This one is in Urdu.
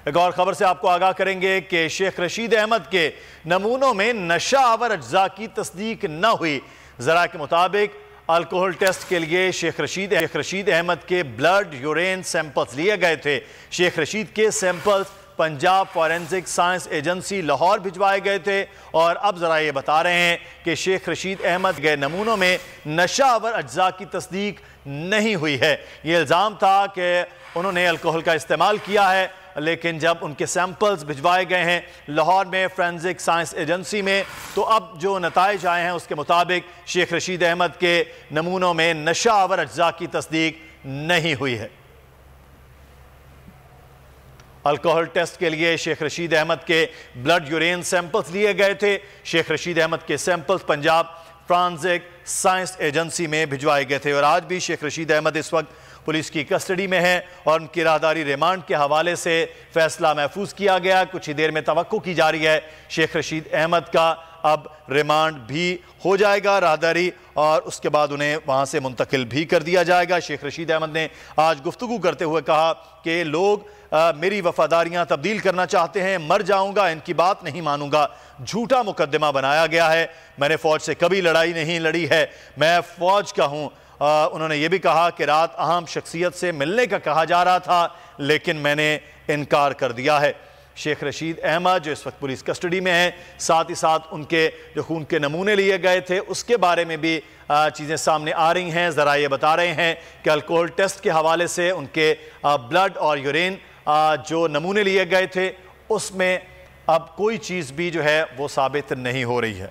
ایک اور خبر سے آپ کو آگاہ کریں گے کہ شیخ رشید احمد کے نمونوں میں نشہ آور اجزاء کی تصدیق نہ ہوئی۔ ذرائع کے مطابق الکوہل ٹیسٹ کے لیے شیخ رشید احمد کے بلڈ یورین سیمپلز لیے گئے تھے۔ شیخ رشید کے samples Punjab forensic science agency Lahore بھجوائے گئے تھے، اور اب ذرا یہ بتا رہے ہیں کہ شیخ رشید احمد کے نمونوں میں نشہ آور اجزاء کی تصدیق نہیں ہوئی ہے۔ یہ الزام تھا کہ انہوں نے الکوہل کا استعمال کیا ہے، لیکن جب ان کے سیمپلز بھجوائے گئے ہیں لاہور میں فورینسک سائنس ایجنسی میں، تو اب جو نتائج آئے ہیں اس کے مطابق شیخ رشید احمد کے نمونوں میں نشہ آور اجزاء کی تصدیق نہیں ہوئی ہے۔ الکوہل ٹیسٹ کے لیے شیخ رشید احمد کے بلڈ یورین سیمپلز لیے گئے تھے۔ شیخ رشید احمد کے samples Punjab forensic science agency میں بھجوائے گئے تھے، اور آج بھی شیخ رشید احمد اس وقت پولیس کی کسٹڈی میں ہے، اور ان کی راہداری ریمانڈ کے حوالے سے فیصلہ محفوظ کیا گیا۔ کچھ ہی دیر میں توقع کی جا رہی ہے شیخ رشید احمد کا اب ریمانڈ بھی ہو جائے گا راہداری، اور اس کے بعد انہیں وہاں سے منتقل بھی کر دیا جائے گا۔ شیخ رشید احمد نے آج گفتگو کرتے ہوئے کہا کہ لوگ میری وفاداریاں تبدیل کرنا چاہتے ہیں، مر جاؤں گا، ان کی بات نہیں مانوں گا۔ جھوٹا مقدمہ بنایا گیا ہے، میں نے فوج سے کبھی لڑائی نہیں لڑی ہے، میں فوج کا ہوں۔ انہوں نے یہ بھی کہا کہ رات اہم شخصیت سے ملنے کا کہا جا رہا تھا، لیکن میں نے انکار کر دیا ہے۔ شیخ رشید احمد جو اس وقت پولیس کسٹڈی میں ہیں، ساتھ ہی ساتھ ان کے جو خون کے نمونے لیے گئے تھے اس کے بارے میں بھی چیزیں سامنے آ رہی ہیں۔ ذرائع یہ بتا رہے ہیں کہ الکوہل ٹیسٹ کے حوالے سے ان کے بلڈ اور یورین جو نمونے لیے گئے تھے اس میں اب کوئی چیز بھی جو ہے وہ ثابت نہیں ہو رہی ہے۔